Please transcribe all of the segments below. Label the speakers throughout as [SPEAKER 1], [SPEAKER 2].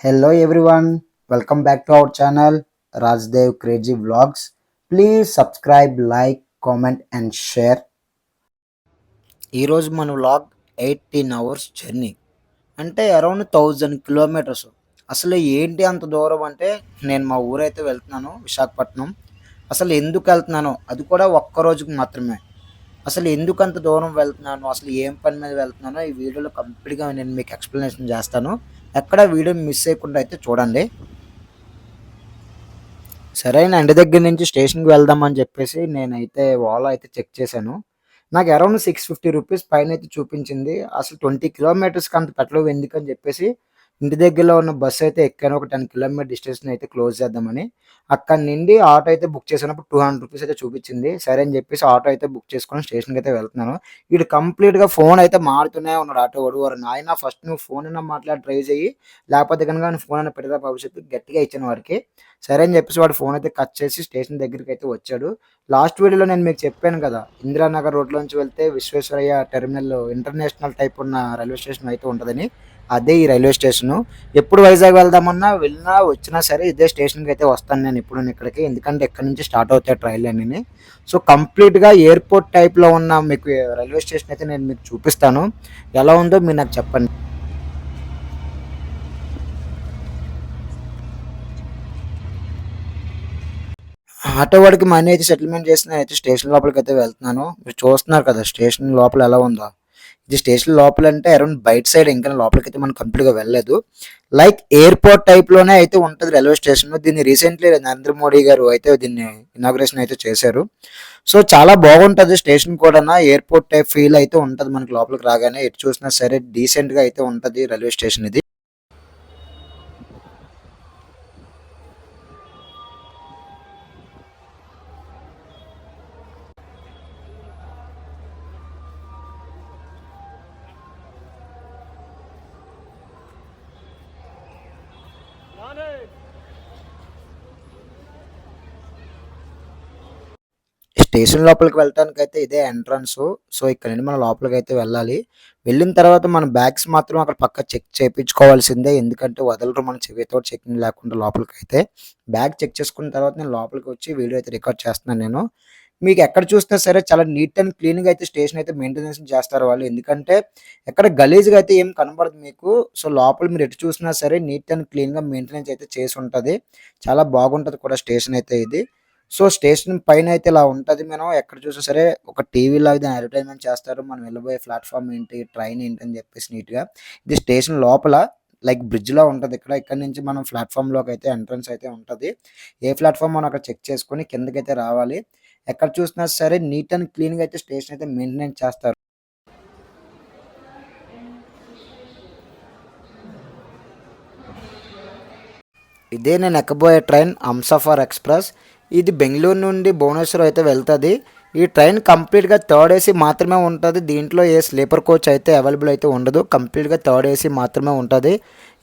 [SPEAKER 1] Hello everyone, welcome back to our channel Rajdev Crazy Vlogs. Please subscribe, like, comment and share. ఈరోజు మన vlog 18 hours journey అంటే around 1000 kilometres. అసలు ఏంటి అంత దూరం అంటే నేను మా ఊరైతే వెళ్తున్నాను విశాఖపట్నం. అసలు ఎందుకు వెళ్తున్నానో అది కూడా ఒక్క రోజుకి మాత్రమే. అసలు ఎందుకు అంత దూరం వెళ్తున్నాను, అసలు ఏం పని మీద వెళ్తున్నానో ఈ వీడియోలో కంప్లీట్గా నేను మీకు ఎక్స్ప్లెనేషన్ చేస్తాను. ఎక్కడ వీడియో మిస్ చేయకుండా అయితే చూడండి. సరే అయిన ఇంటి దగ్గర నుంచి స్టేషన్‌కి వెళ్దామని చెప్పేసి నేనైతే ఓలా అయితే చెక్ చేశాను. నాకు అరౌండ్ 650 రూపీస్ పైనైతే చూపించింది. అసలు 20 కిలోమీటర్స్‌కి అంత పెట్రోల్ ఎందుకని చెప్పేసి ఇంటి దగ్గరలో ఉన్న బస్ అయితే ఎక్కాను. ఒక 10 కిలోమీటర్ డిస్టెన్స్‌ని అయితే క్లోజ్ చేద్దామని. అక్కడి నుండి ఆటో అయితే బుక్ చేసినప్పుడు 200 రూపీస్ అయితే చూపించింది. సరే అని చెప్పేసి ఆటో అయితే బుక్ చేసుకొని స్టేషన్‌కి అయితే వెళ్తున్నాను. ఈడు కంప్లీట్‌గా ఫోన్ అయితే మారుతూనే ఉన్నాడు ఆటోవాడు. "ఒరేయ్ నాయనా ఫస్ట్ నువ్వు ఫోన్ అన్నా మాట్లాడి డ్రైవ్ చెయ్యి. లేకపోతే గనుక నువ్వు ఫోన్ అన్నా పెట్టిరా భవిష్యత్తు" గట్టిగా ఇచ్చాను వాడికి. సరే అని చెప్పేసి వాడు ఫోన్ అయితే కట్ చేసి స్టేషన్ దగ్గరికైతే వచ్చాడు. లాస్ట్ వీడియోలో నేను మీకు చెప్పాను కదా! ఇందిరానగర్ రోడ్‌లోంచి వెళ్తే విశ్వేశ్వరయ్య టెర్మినల్ ఇంటర్నేషనల్ టైప్ ఉన్న రైల్వే స్టేషన్ అయితే ఉంటదని. అదే ఈ రైల్వే స్టేషను. ఎప్పుడు వైజాగ్ వెళ్దామన్నా, వెళ్ళినా, వచ్చినా సరే ఇదే స్టేషన్‌కి అయితే వస్తాను నేను ఎప్పుడూను ఇక్కడికి. ఎందుకంటే ఇక్కడి నుంచి స్టార్ట్ అవుతాయి ట్రైన్‌లన్నీని. సో, కంప్లీట్‌గా ఎయిర్‌పోర్ట్ టైప్‌లో ఉన్న మీకు రైల్వే స్టేషన్ అయితే నేను మీకు చూపిస్తాను. ఎలా ఉందో మీరు నాకు చెప్పండి. ఆటో వాడికి మనీ అయితే సెటిల్‌మెంట్ చేసి నేనైతే స్టేషన్ లోపలికైతే వెళ్తున్నాను. మీరు చూస్తున్నారు కదా! స్టేషన్ లోపల ఎలా ఉందో. ఇది స్టేషన్ లోపలంటే అరౌండ్ బయట సైడ్ ఇంకా లోపలికైతే మనం కంప్లీట్‌గా వెళ్ళలేదు. లైక్ ఎయిర్‌పోర్ట్ టైప్‌లోనే అయితే ఉంటది రైల్వే స్టేషను. దీన్ని రీసెంట్‌లీ నరేంద్ర మోడీ గారు అయితే దీన్ని ఇనాగరేషన్ అయితే చేశారు. సో, చాలా బాగుంటది స్టేషన్ కూడానా. ఎయిర్‌పోర్ట్ టైప్ ఫీల్ అయితే ఉంటది మనకి లోపలికి రాగానే. ఎటు చూసినా సరే డీసెంట్‌గా అయితే ఉంటది రైల్వే స్టేషన్ ఇది. స్టేషన్ లోపలికి వెళ్ళటానికైతే ఇదే ఎంట్రన్సు. సో, ఇక్కడ నుండి మనం లోపలికైతే వెళ్ళాలి. వెళ్ళిన తర్వాత మన బ్యాగ్స్ మాత్రం అక్కడ పక్కా చెక్ చేపించుకోవాల్సిందే. ఎందుకంటే వదలరు మన వితౌట్ చెకింగ్ లేకుండా లోపలికైతే. బ్యాగ్ చెక్ చేసుకున్న తర్వాత నేను లోపలికి వచ్చి వీడియో అయితే రికార్డ్ చేస్తున్నాను నేను. మీకు ఎక్కడ చూసినా సరే చాలా నీట్ అండ్ క్లీన్‌గా అయితే స్టేషన్ అయితే మెయింటెనెన్స్ చేస్తారు వాళ్ళు. ఎందుకంటే ఎక్కడ గలీజ్‌గా అయితే ఏం కనపడదు మీకు. సో, లోపల మీరు ఎటు చూసినా సరే నీట్ అండ్ క్లీన్‌గా మెయింటెనెన్స్ అయితే చేసుంటది. చాలా బాగుంటది కూడా స్టేషన్ అయితే ఇది. సో, స్టేషన్ పైనైతే ఇలా ఉంటది. మనం ఎక్కడ చూసినా సరే ఒక టీవీలాగా దాన్ని అడ్వర్టైజ్‌మెంట్ చేస్తారు. మనం వెళ్ళబోయే ప్లాట్‌ఫార్మ్ ఏంటి, ట్రైన్ ఏంటి అని చెప్పేసి నీట్‌గా. ఇది స్టేషన్ లోపల లైక్ బ్రిడ్జ్‌లా ఉంటది ఇక్కడ. ఇక్కడి నుంచి మనం ప్లాట్‌ఫార్మ్‌లోకైతే ఎంట్రన్స్ అయితే ఉంటది. ఏ ప్లాట్‌ఫార్మ్ మనం అక్కడ చెక్ చేసుకొని కిందకైతే రావాలి. ఎక్కడ చూసినా సరే నీట్ అండ్ క్లీన్‌గా అయితే స్టేషన్ అయితే మెయింటెనెన్స్ చేస్తారు. ఇదే నేను ఎక్కబోయే ట్రైన్ హంసఫర్ ఎక్స్‌ప్రెస్. ఇది బెంగుళూరు నుండి భువనేశ్వర్ అయితే వెళ్తది. ఈ ట్రైన్ కంప్లీట్‌గా థర్డ్ ఏసీ మాత్రమే ఉంటది. దీంట్లో ఏ స్లీపర్ కోచ్ అయితే అవైలబుల్ అయితే ఉండదు. కంప్లీట్‌గా థర్డ్ ఏసీ మాత్రమే ఉంటది.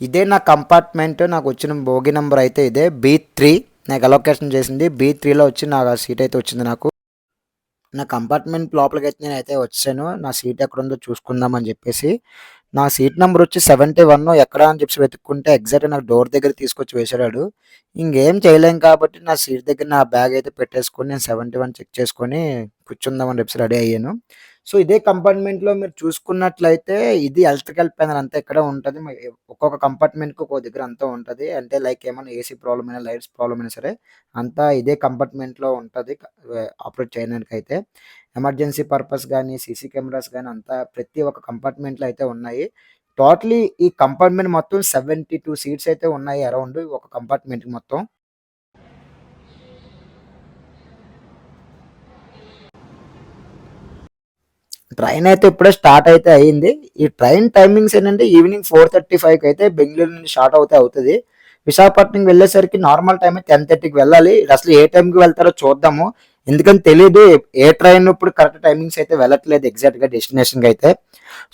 [SPEAKER 1] ఇదే నా కంపార్ట్మెంట్. నాకు వచ్చిన బోగీ నంబర్ అయితే ఇదే B3. నాకు అలొకేషన్ చేసింది. B3లో వచ్చి నా సీట్ అయితే వచ్చింది నాకు. నా కంపార్ట్మెంట్ లోపలికైతే నేనైతే వచ్చేసాను. నా సీట్ ఎక్కడుందో చూసుకుందాం అని చెప్పేసి. నా సీట్ నంబర్ వచ్చి 71 ఎక్కడ అని చెప్పేసి వెతుక్కుంటే ఎగ్జాక్ట్‌గా నాకు డోర్ దగ్గర తీసుకొచ్చి వేసాడాడు. ఇంకేం చేయలేం కాబట్టి నా సీట్ దగ్గర నా బ్యాగ్ అయితే పెట్టేసుకొని నేను 71 చెక్ చేసుకొని కూర్చుందామని చెప్పేసి రెడీ అయ్యాను. సో, ఇదే కంపార్ట్మెంట్‌లో మీరు చూసుకున్నట్లయితే ఇది ఎలక్ట్రికల్ ప్యానెల్ అంతా ఇక్కడే ఉంటది. ఒక్కొక్క కంపార్ట్మెంట్‌కి ఒక్కో దగ్గర అంతా ఉంటది. అంటే లైక్ ఏమన్నా ఏసీ ప్రాబ్లమ్ అయినా, లైట్స్ ప్రాబ్లమ్ అయినా సరే అంతా ఇదే కంపార్ట్మెంట్‌లో ఉంటది. ఆపరేట్ చేయడానికైతే. ఎమర్జెన్సీ పర్పస్ గానీ, సీసీ కెమెరాస్ గానీ అంతా ప్రతి ఒక్క కంపార్ట్మెంట్‌లో అయితే ఉన్నాయి. టోటలీ ఈ కంపార్ట్మెంట్ మొత్తం 72 సీట్స్ అయితే ఉన్నాయి అరౌండ్ ఒక కంపార్ట్మెంట్‌కి మొత్తం. ట్రైన్ అయితే ఇప్పుడే స్టార్ట్ అయితే అయింది. ఈ ట్రైన్ టైమింగ్స్ ఏంటంటే ఈవినింగ్ 4:35కి అయితే బెంగుళూరు నుండి స్టార్ట్ అవుతది. విశాఖపట్నంకి వెళ్ళేసరికి నార్మల్ టైమే 10:30కి వెళ్ళాలి. అసలు ఏ టైంకి వెళ్తారో చూద్దాము. ఎందుకని తెలీదు. ఏ ట్రైన్ ఇప్పుడు కరెక్ట్ టైమింగ్స్ అయితే వెళ్ళట్లేదు ఎగ్జాక్ట్‌గా డెస్టినేషన్‌కి అయితే.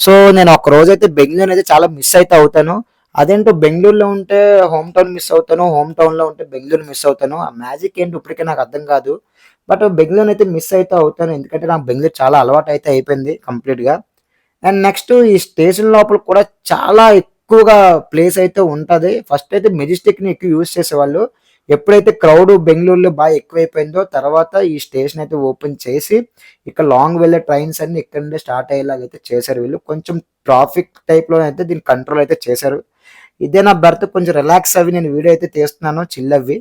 [SPEAKER 1] సో, నేను ఒక రోజైతే బెంగుళూరు అయితే చాలా మిస్ అయితే అవుతాను. అదేంటో బెంగుళూరులో ఉంటే హోమ్ టౌన్ మిస్ అవుతాను. హోమ్ టౌన్‌లో ఉంటే బెంగుళూరు మిస్ అవుతాను. ఆ మ్యాజిక్ ఏంటో ఇప్పటికి నాకు అర్థం కాదు. బట్ బెంగుళూరునైతే మిస్ అయితే అవుతాను. ఎందుకంటే నాకు బెంగుళూరు చాలా అలవాటైతే అయిపోయింది కంప్లీట్‌గా. అండ్ నెక్స్ట్ ఈ స్టేషన్ లోపల కూడా చాలా ఎక్కువగా ప్లేస్ అయితే ఉంటుంది. ఫస్ట్ అయితే మెజెస్టిక్ని ఎక్కువ యూజ్ చేసేవాళ్ళు. ఎప్పుడైతే క్రౌడ్ బెంగళూరులో బాగా ఎక్కువైపోయిందో తర్వాత ఈ స్టేషన్ అయితే ఓపెన్ చేసి ఇక్కడ లాంగ్ వెళ్ళే ట్రైన్స్ అన్ని ఇక్కడ నుండే స్టార్ట్ అయ్యేలాగైతే చేశారు వీళ్ళు. కొంచెం ట్రాఫిక్ టైప్లో అయితే దీన్ని కంట్రోల్ అయితే చేశారు. ఇదే నా బెర్త్, కొంచెం రిలాక్స్ అవి నేను వీడియో అయితే తీస్తున్నాను చిల్ అవ్వి.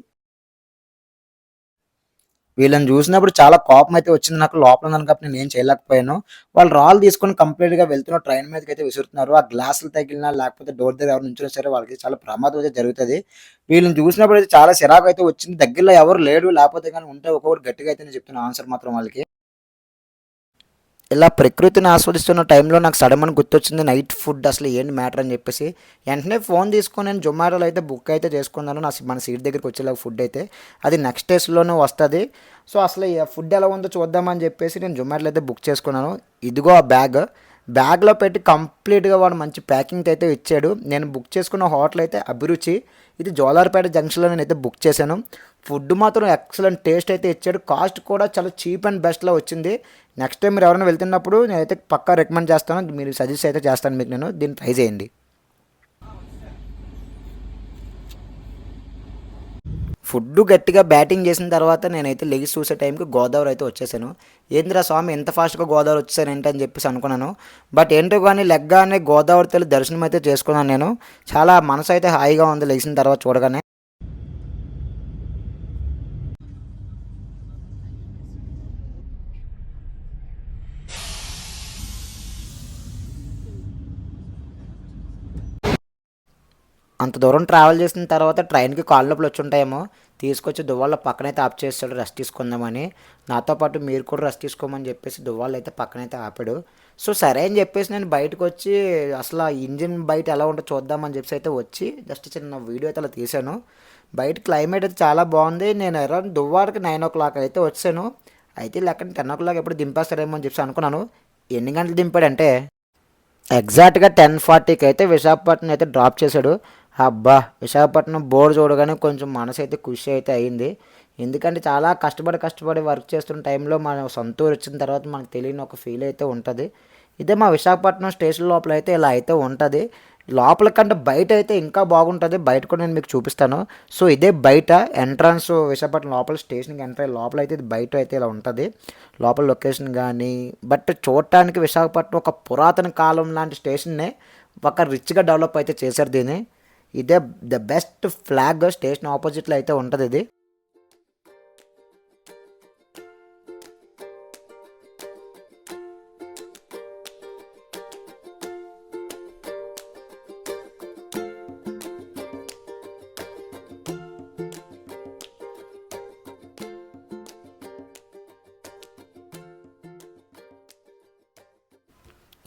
[SPEAKER 1] వీళ్ళని చూసినప్పుడు చాలా కోపం అయితే వచ్చింది నాకు. లోపల ఉన్నాను కాబట్టి నేను ఏం చేయలేకపోయాను. వాళ్ళు రాళ్ళు తీసుకొని కంప్లీట్‌గా వెళ్తున్న ట్రైన్ మీదకైతే విసురుతున్నారు. ఆ గ్లాసులు తగిలినా లేకపోతే డోర్ దగ్గర ఎవరు నించున్నా సరే వాళ్ళకి చాలా ప్రమాదం అయితే జరుగుతది. వీళ్ళని చూసినప్పుడు అయితే చాలా చిరాకైతే వచ్చింది. దగ్గరలో ఎవరు లేరు, లేకపోతే గాని ఉంటే ఒక్కొక్కటి గట్టిగా అయితే నేను చెప్తున్నా ఆన్సర్ మాత్రం వాళ్ళకి. ఇలా ప్రకృతిని ఆస్వాదిస్తున్న టైంలో నాకు సడన్‌గా గుర్తొచ్చింది నైట్ ఫుడ్ అసలు ఏంటి మ్యాటర్ అని చెప్పేసి. వెంటనే ఫోన్ తీసుకొని నేను జొమాటోలో అయితే బుక్ అయితే చేసుకున్నాను. మన సీట్ దగ్గరికి వచ్చేలాగా ఫుడ్ అయితే. అది నెక్స్ట్ డేస్‌లోనే వస్తది. సో, అసలు ఈ ఫుడ్ ఎలా ఉందో చూద్దామని చెప్పేసి నేను జొమాటోలో అయితే బుక్ చేసుకున్నాను. ఇదిగో ఆ బ్యాగ్. బ్యాగ్‌లో పెట్టి కంప్లీట్‌గా వాడు మంచి ప్యాకింగ్‌తో అయితే ఇచ్చాడు. నేను బుక్ చేసుకున్న హోటల్ అయితే అభిరుచి. ఇది జోలార్పేట జంక్షన్‌లో నేనైతే బుక్ చేశాను. ఫుడ్ మాత్రం ఎక్సలెంట్ టేస్ట్ అయితే ఇచ్చాడు. కాస్ట్ కూడా చాలా చీప్ అండ్ బెస్ట్‌లో వచ్చింది. నెక్స్ట్ టైం మీరు ఎవరైనా వెళ్తున్నప్పుడు నేనైతే పక్కా రికమెండ్ చేస్తాను. మీరు సజెస్ట్ అయితే చేస్తాను మీకు నేను. దీన్ని ట్రై చేయండి. ఫుడ్డు గట్టిగా బ్యాటింగ్ చేసిన తర్వాత నేనైతే లెగిసి చూసే టైంకి గోదావరి అయితే వచ్చేసాను. ఏందిరా స్వామి ఇంత ఫాస్ట్‌గా గోదావరి వచ్చేసానేంటి అని చెప్పేసి అనుకున్నాను. బట్ ఏంటో కానీ లెగ్గానే గోదావరి తల్లి దర్శనం అయితే చేసుకున్నాను నేను. చాలా మనసు అయితే హాయిగా ఉంది లెగిసిన తర్వాత చూడగానే. అంత దూరం ట్రావెల్ చేసిన తర్వాత ట్రైన్‌కి కాళ్ళు నొప్పులు వచ్చుంటాయేమో. తీసుకొచ్చి దువ్వాడలో పక్కనైతే ఆప్ చేసాడు రెస్ట్ తీసుకుందామని. నాతో పాటు మీరు కూడా రెస్ట్ తీసుకోమని చెప్పేసి దువ్వాడలో అయితే పక్కనైతే ఆపాడు. సో, సరే అని చెప్పేసి నేను బయటకొచ్చి అసలు ఆ ఇంజిన్ బయట ఎలా ఉంటదో చూద్దామని చెప్పేసి అయితే వచ్చి జస్ట్ చిన్న వీడియో అయితే అలా తీశాను. బయట క్లైమేట్ అయితే చాలా బాగుంది. నేను అరౌండ్ దువ్వాడకి 9:00 అయితే వచ్చాను. అయితే లెక్కన 10:00 ఎప్పుడు దింపేస్తాడేమో అని చెప్పేసి అనుకున్నాను. ఎన్ని గంటలకు దింపాడంటే ఎగ్జాక్ట్‌గా 10:40కి అయితే విశాఖపట్నం అయితే డ్రాప్ చేశాడు. అబ్బా! విశాఖపట్నం బోర్డ్ చూడగానే కొంచెం మనసైతే ఖుషి అయితే అయింది. ఎందుకంటే చాలా కష్టపడి వర్క్ చేస్తున్న టైంలో మన సొంత ఊరు వచ్చిన తర్వాత మనకు తెలియని ఒక ఫీల్ అయితే ఉంటది. ఇదే మా విశాఖపట్నం స్టేషన్ లోపల అయితే ఇలా అయితే ఉంటది. లోపల కంటే బయట అయితే ఇంకా బాగుంటది. బయట కూడా నేను మీకు చూపిస్తాను. సో, ఇదే బయట ఎంట్రన్స్ విశాఖపట్నం లోపల స్టేషన్‌కి ఎంటర్ అయ్యే లోపల అయితే ఇది బయట అయితే ఇలా ఉంటది. లోపల లొకేషన్ గానీ బట్ చూడటానికి విశాఖపట్నం ఒక పురాతన కాలం లాంటి స్టేషన్‌నే ఒక రిచ్‌గా డెవలప్ అయితే చేశారు దీన్ని. ఇదే ద బెస్ట్ ఫ్లాగ్ స్టేషన్ ఆపోజిట్‌లో అయితే ఉంటదిది.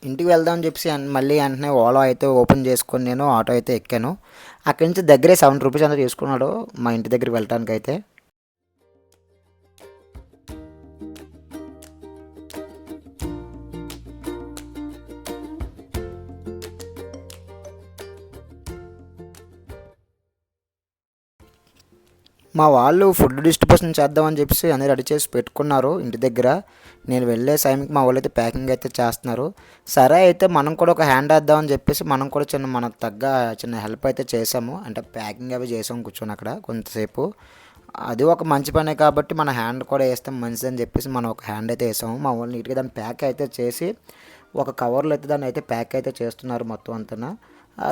[SPEAKER 1] ఇంటికి వెళ్దాం అని చెప్పేసి మళ్ళీ వెంటనే ఓలా అయితే ఓపెన్ చేసుకొని నేను ఆటో అయితే ఎక్కాను. అక్కడి నుంచి దగ్గరే ₹7 అంతా తీసుకున్నాడు మా ఇంటి దగ్గరికి వెళ్ళటానికైతే. మా వాళ్ళు ఫుడ్ డిస్ట్రిబ్యూషన్ చేద్దామని చెప్పేసి అన్నీ రెడీ చేసి పెట్టుకున్నారు ఇంటి దగ్గర. నేను వెళ్ళే టైంకి మా వాళ్ళైతే ప్యాకింగ్ అయితే చేస్తున్నారు. సరే అయితే మనం కూడా ఒక హ్యాండ్ వేద్దామని చెప్పేసి మనం కూడా మనకు తగ్గ చిన్న హెల్ప్ అయితే చేసాము. అంటే ప్యాకింగ్ అవి చేసాము కూర్చొని అక్కడ కొంతసేపు. అది ఒక మంచి పనే కాబట్టి మన హ్యాండ్ కూడా వేస్తే మంచిదని చెప్పేసి మనం ఒక హ్యాండ్ అయితే వేసాము. మా వాళ్ళు నీట్‌గా దాన్ని ప్యాక్ అయితే చేసి ఒక కవర్‌లో అయితే దాన్ని అయితే ప్యాక్ అయితే చేస్తున్నారు మొత్తం అంతాన.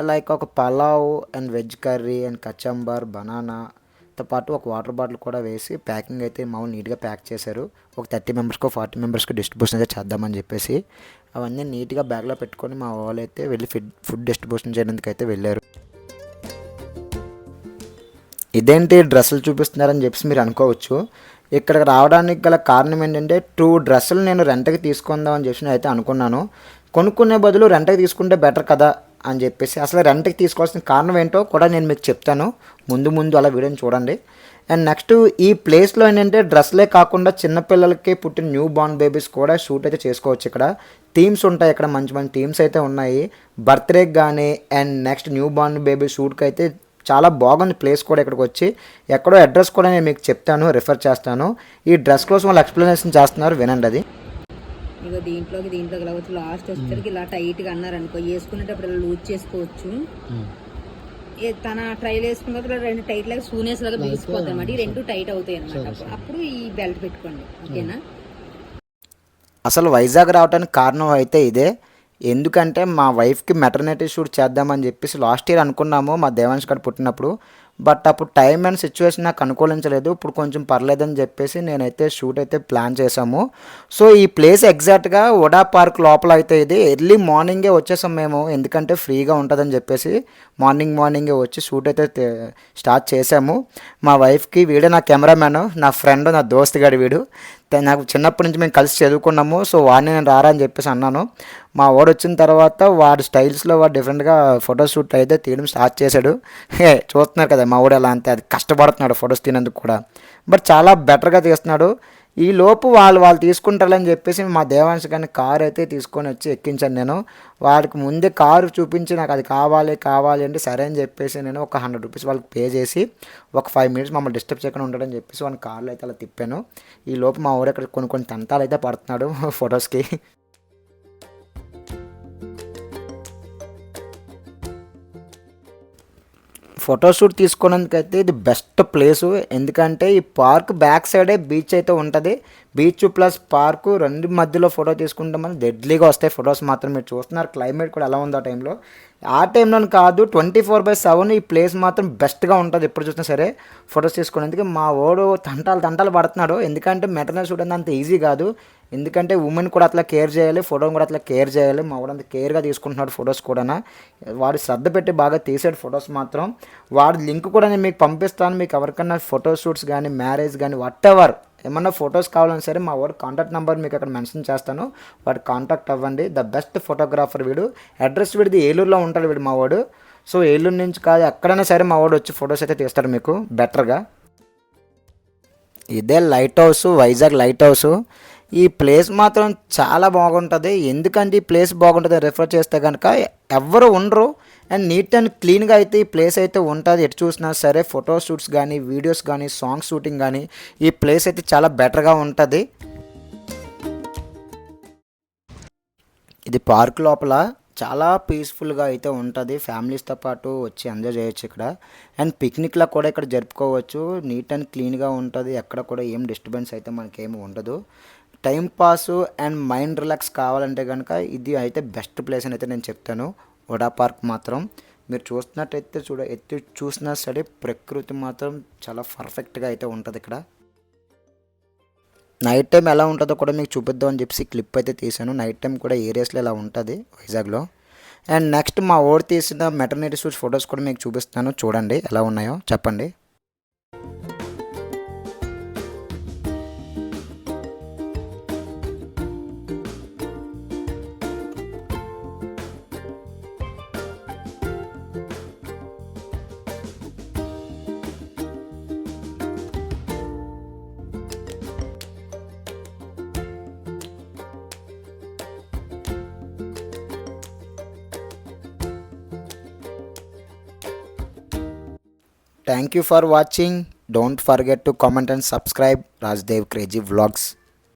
[SPEAKER 1] లైక్ ఒక pulao and veg curry and kachumber, బనానాతో పాటు ఒక వాటర్ బాటిల్ కూడా వేసి ప్యాకింగ్ అయితే మామూలు నీట్‌గా ప్యాక్ చేశారు. ఒక 30 మెంబర్స్‌కో, 40 మెంబర్స్‌కి డిస్ట్రిబ్యూషన్ అయితే చేద్దామని చెప్పేసి. అవన్నీ నీట్‌గా బ్యాగ్‌లో పెట్టుకొని మా వాళ్ళైతే వెళ్ళి ఫుడ్ డిస్ట్రిబ్యూషన్ చేయడానికైతే వెళ్ళారు. ఇదేంటి డ్రెస్సులు చూపిస్తున్నారని చెప్పేసి మీరు అనుకోవచ్చు. ఇక్కడికి రావడానికి గల కారణం ఏంటంటే 2 డ్రెస్సులు నేను రెంట్‌కి తీసుకుందాం అని చెప్పేసి అయితే అనుకున్నాను. కొనుక్కునే బదులు రెంట్‌కి తీసుకుంటే బెటర్ కదా అని చెప్పేసి అసలు రెంట్‌కి తీసుకోవాల్సిన కారణం ఏంటో కూడా నేను మీకు చెప్తాను. ముందు అలా వీడియోని చూడండి. అండ్ నెక్స్ట్ ఈ ప్లేస్‌లో ఏంటంటే డ్రెస్సులే కాకుండా చిన్న పిల్లలకి పుట్టిన న్యూ బార్న్ బేబీస్ కూడా షూట్ అయితే చేసుకోవచ్చు ఇక్కడ. థీమ్స్ ఉంటాయి ఇక్కడ మంచి థీమ్స్ అయితే ఉన్నాయి. బర్త్‌డేకి గానీ and next new born baby షూట్‌కి అయితే చాలా బాగుంది ప్లేస్ కూడా ఇక్కడికి వచ్చి. ఎక్కడో అడ్రస్ కూడా నేను మీకు చెప్తాను, రిఫర్ చేస్తాను. ఈ డ్రెస్ కోసం వాళ్ళు ఎక్స్‌ప్లనేషన్ చేస్తున్నారు వినండి అది.
[SPEAKER 2] ఇదిగో దీంట్లోకి ఇలా వచ్చి లాస్ట్ వచ్చేసరికి ఇలా టైట్గా అన్నారనుకో, వేసుకునేటప్పుడు ఇలా లూజ్ చేసుకోవచ్చు. తన ట్రైల్ వేసుకున్నప్పుడు రెండు టైట్ లాగా సూనేస్ లాగా బిగిసిపోతాయి అన్నమాట. ఈ రెండు టైట్ అవుతాయి అనమాట. అప్పుడు ఈ బెల్ట్ పెట్టుకోండి, ఓకేనా.
[SPEAKER 1] అసలు వైజాగ్ రావడానికి కారణం అయితే ఇదే. ఎందుకంటే మా వైఫ్కి మెటర్నిటీ షూట్ చేద్దామని చెప్పేసి లాస్ట్ ఇయర్ అనుకున్నాము మా దేవాంశ్ గారు పుట్టినప్పుడు. బట్ అప్పుడు టైం అండ్ సిచ్యువేషన్ నాకు అనుకూలించలేదు. ఇప్పుడు కొంచెం పర్లేదని చెప్పేసి నేనైతే షూట్ అయితే ప్లాన్ చేశాము. సో ఈ ప్లేస్ ఎగ్జాక్ట్గా వడా పార్క్ లోపల అయితే ఇది. ఎర్లీ మార్నింగే వచ్చేసాం మేము, ఎందుకంటే ఫ్రీగా ఉంటుందని చెప్పేసి మార్నింగే వచ్చి షూట్ అయితే స్టార్ట్ చేశాము. మా వైఫ్కి, వీడే నా కెమెరామ్యాన్, నా ఫ్రెండ్, నా దోస్త్ గాడి వీడు. నాకు చిన్నప్పటి నుంచి మేము కలిసి చదువుకున్నాము. సో వాడిని నేను రారా అని చెప్పేసి అన్నాను. మా వాడు వచ్చిన తర్వాత వాడు స్టైల్స్లో వాడు డిఫరెంట్గా ఫోటోషూట్ అయితే తీయడం స్టార్ట్ చేశాడు. చూస్తున్నారు కదా మా వాడు ఎలా అంతే, అది కష్టపడుతున్నాడు ఫొటోస్ తీయనందుకు కూడా. బట్ చాలా బెటర్గా తీస్తున్నాడు. ఈ లోపు వాళ్ళు తీసుకుంటారని చెప్పేసి మా దేవాంశ్ గారిని కారు అయితే తీసుకొని వచ్చి ఎక్కించాను నేను. వాడికి ముందే కారు చూపించి నాకు అది కావాలి అంటే సరే అని చెప్పేసి నేను ఒక 100 రూపీస్ వాళ్ళకి పే చేసి ఒక 5 మినిట్స్ మమ్మల్ని డిస్టర్బ్ చేయకుండా ఉంటాడని చెప్పేసి వాడిని కార్లో అయితే అలా తిప్పాను. ఈ లోపు మా ఊరు ఇక్కడ కొన్ని తంటాలు అయితే పడుతున్నాడు ఫొటోస్కి. ఫోటోషూట్ తీసుకోవడానికైతే ఇది బెస్ట్ ప్లేసు. ఎందుకంటే ఈ పార్క్ బ్యాక్ సైడే బీచ్ అయితే ఉంటుంది. బీచ్ ప్లస్ పార్కు రెండు మధ్యలో ఫోటో తీసుకుంటే మనం డెడ్లీగా వస్తాయి ఫొటోస్ మాత్రం. మీరు చూస్తున్నారు క్లైమేట్ కూడా ఎలా ఉంది ఆ టైంలో. ఆ టైంలోని కాదు, 24/7 ఈ ప్లేస్ మాత్రం బెస్ట్గా ఉంటుంది ఎప్పుడు చూసినా సరే ఫొటోస్ తీసుకోవడానికి. మా ఓడు తంటాలు పడుతున్నాడు. ఎందుకంటే మెటర్నల్ షూట్ అంత ఈజీ కాదు. ఎందుకంటే ఉమెన్ కూడా అట్లా కేర్ చేయాలి, ఫోటోని కూడా అట్లా కేర్ చేయాలి. మా వాడు అంత కేర్గా తీసుకుంటున్నాడు ఫొటోస్ కూడా. వాడు శ్రద్ధ పెట్టి బాగా తీసాడు ఫొటోస్ మాత్రం. వాడి లింక్ కూడా నేను మీకు పంపిస్తాను. మీకు ఎవరికైనా ఫోటో షూట్స్ కానీ, మ్యారేజ్ కానీ, వాట్ ఎవర్ ఏమన్నా ఫొటోస్ కావాలని సరే మా వాడు కాంటాక్ట్ నెంబర్ మీకు అక్కడ మెన్షన్ చేస్తాను. వాడు కాంటాక్ట్ అవ్వండి. ద బెస్ట్ ఫోటోగ్రాఫర్ వీడు. అడ్రస్ వీడిది ఏలూరులో ఉంటాడు వీడు మా వాడు. సో ఏలూరు నుంచి కాదు, ఎక్కడైనా సరే మా వాడు వచ్చి ఫొటోస్ అయితే తీస్తాడు మీకు బెటర్గా. ఇదే light house, Vizag light house. ఈ ప్లేస్ మాత్రం చాలా బాగుంటుంది. ఎందుకంటే ఈ ప్లేస్ బాగుంటుంది రిఫర్ చేస్తే కనుక ఎవరు ఉండరు. అండ్ నీట్ అండ్ క్లీన్గా అయితే ఈ ప్లేస్ అయితే ఉంటుంది. ఎటు చూసినా సరే ఫోటో షూట్స్ కానీ, వీడియోస్ కానీ, సాంగ్ షూటింగ్ కానీ ఈ ప్లేస్ అయితే చాలా బెటర్గా ఉంటుంది. ఇది పార్క్ లోపల చాలా పీస్ఫుల్గా అయితే ఉంటుంది. ఫ్యామిలీస్తో పాటు వచ్చి ఎంజాయ్ చేయొచ్చు ఇక్కడ. అండ్ పిక్నిక్లో కూడా ఇక్కడ జరుపుకోవచ్చు. నీట్ అండ్ క్లీన్గా ఉంటుంది. ఎక్కడ కూడా ఏం డిస్టర్బెన్స్ అయితే మనకేమి ఉండదు. Time pass and mind relax కావాలంటే కనుక ఇది అయితే బెస్ట్ ప్లేస్ అని అయితే నేను చెప్తాను. వడా పార్క్ మాత్రం మీరు చూస్తున్నట్టయితే ఎత్తి చూసినా సరే ప్రకృతి మాత్రం చాలా పర్ఫెక్ట్గా అయితే ఉంటుంది ఇక్కడ. నైట్ టైం ఎలా ఉంటుందో కూడా మీకు చూపిద్దామని చెప్పేసి క్లిప్ అయితే తీసాను. నైట్ టైం కూడా ఏరియాస్లో ఇలా ఉంటుంది వైజాగ్లో. అండ్ నెక్స్ట్ మా ఓడి తీసిన మెటర్నిటీ షూట్స్ ఫొటోస్ కూడా మీకు చూపిస్తాను. చూడండి ఎలా ఉన్నాయో చెప్పండి. Thank you for watching. Don't forget to comment and subscribe Rajdev Crazy Vlogs.